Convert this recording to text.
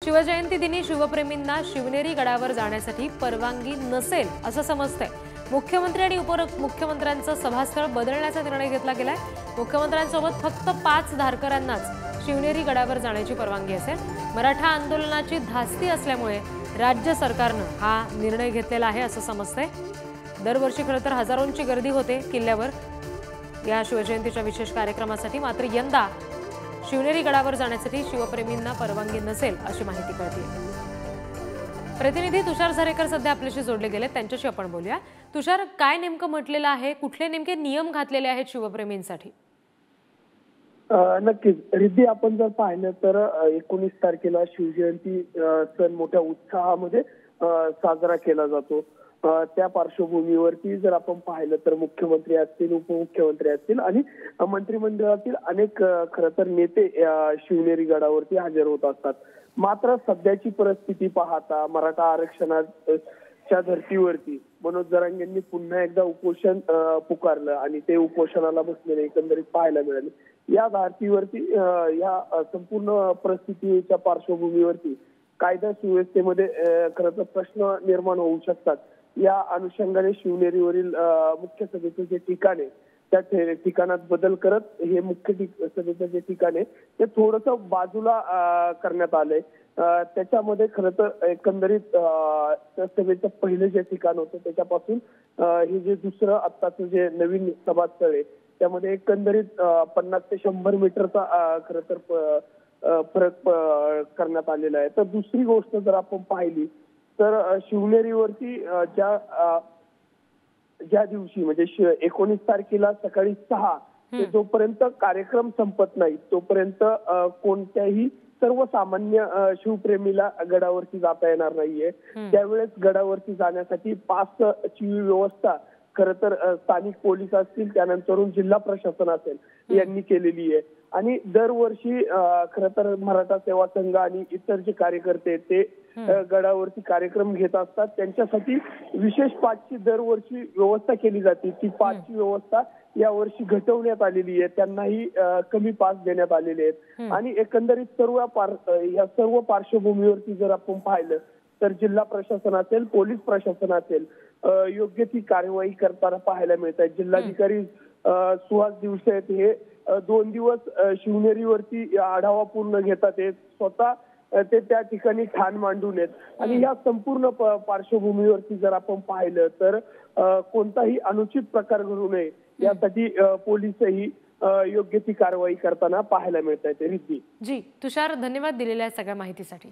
शिवजयंती दिनी शिवप्रेमींना शिवनेरी गडावर जाण्यासाठी परवानगी नसेल असं समजतंय। मुख्यमंत्री आणि उपमुख्यमंत्र्यांचं सभास्थळ बदलण्याचा निर्णय घेतला गेलाय। मुख्यमंत्र्यांसोबत फक्त 5 धारकरांनाच शिवनेरी गडावर जाण्याची परवानगी असेल। मराठा आंदोलनाची धास्ती असल्यामुळे राज्य सरकारनं हा निर्णय घेतलेला आहे असं समजतंय। दरवर्षी खरं तर हजारोंची गर्दी होते किल्ल्यावर या शिवजयंतीच्या विशेष कार्यक्रमासाठी, मात्र यंदा शिवनेरी गडावर जाण्यासाठी शिवप्रेमींना परवानगी नसेल अशी माहिती कळते। प्रतिनिधी तुषार झरेकर सध्या आपल्याशी जोडले गेले, त्यांच्याशी आपण बोलूया। तुषार, काय नेमकं म्हटलेलं आहे, कुठले नेमके नियम घातलेले आहेत शिवप्रेमींसाठी? नक्कीच रिद्धी, आपण जर पाहिलं तर 19 तारखेला शिवजयंती सण मोठ्या उत्साहामध्ये साजरा केला जातो। त्या पार्श्वभूमीवरती जर आपण पाहिलं तर मुख्यमंत्री असतील, उपमुख्यमंत्री असतील आणि मंत्रिमंडळातील अनेक खरं तर नेते शिवनेरी गडावरती हजर होत असतात। मात्र सध्याची परिस्थिती पाहता मराठा आरक्षणाच्या धर्तीवरती मनोज जरांगेंनी पुन्हा एकदा उपोषण पुकारलं आणि ते उपोषणाला बसलेले एकंदरीत पाहायला मिळाले। या धर्तीवरती या संपूर्ण परिस्थितीच्या पार्श्वभूमीवरती कायदा सुव्यवस्थेमध्ये खरं तर प्रश्न निर्माण होऊ शकतात। या अनुषंगाने शिवनेरीवरील मुख्य सभेचे जे ठिकाण आहे त्या ठिकाणात बदल करत हे मुख्य सभेचं जे ठिकाण आहे ते थोडंसं बाजूला करण्यात आलंय। त्याच्यामध्ये खरं तर एकंदरीत सभेचं पहिलं जे ठिकाण होतं त्याच्यापासून हे जे दुसरं आत्ताचं जे नवीन सभास्थळ आहे त्यामध्ये एकंदरीत 50 ते 100 मीटरचा खरं तर फरक करण्यात आलेला आहे। तर दुसरी गोष्ट जर आपण पाहिली तर शिवनेरीवरती ज्या दिवशी म्हणजे 19 तारखेला सकाळी 6 ते जोपर्यंत कार्यक्रम संपत नाही तोपर्यंत कोणत्याही सर्वसामान्य शिवप्रेमीला गडावरती जाता येणार नाहीये। त्यावेळेस गडावरती जाण्यासाठी पासची व्यवस्था खरं तर स्थानिक पोलीस असतील, त्यानंतरून जिल्हा प्रशासन असेल यांनी केलेली आहे। आणि दरवर्षी खरं तर मराठा सेवा संघ आणि इतर जे कार्यकर्ते ते गडावरती कार्यक्रम घेत असतात, त्यांच्यासाठी विशेष पासची दरवर्षी व्यवस्था केली जाते। ती पासची व्यवस्था यावर्षी घटवण्यात आलेली आहे, त्यांनाही कमी पास देण्यात आलेले आहेत। आणि एकंदरीत या सर्व पार्श्वभूमीवरती जर आपण पाहिलं तर जिल्हा प्रशासन असेल, पोलीस प्रशासन असेल योग्य ती कार्यवाही करताना पाहायला मिळत आहे। जिल्हाधिकारी सुहास दिवसे आहेत हे 2 दिवस शिवनेरीवरती आढावा पूर्ण घेतात, ते स्वतः ते त्या ठिकाणी ठाण मांडून आहेत। आणि या संपूर्ण पार्श्वभूमीवरती जर आपण पाहिलं तर कोणताही अनुचित प्रकार घडू नये यासाठी पोलीसही योग्य ती कारवाई करताना पाहायला मिळत आहे। रिद्धी जी, तुषार, धन्यवाद दिलेल्या सगळ्या माहितीसाठी।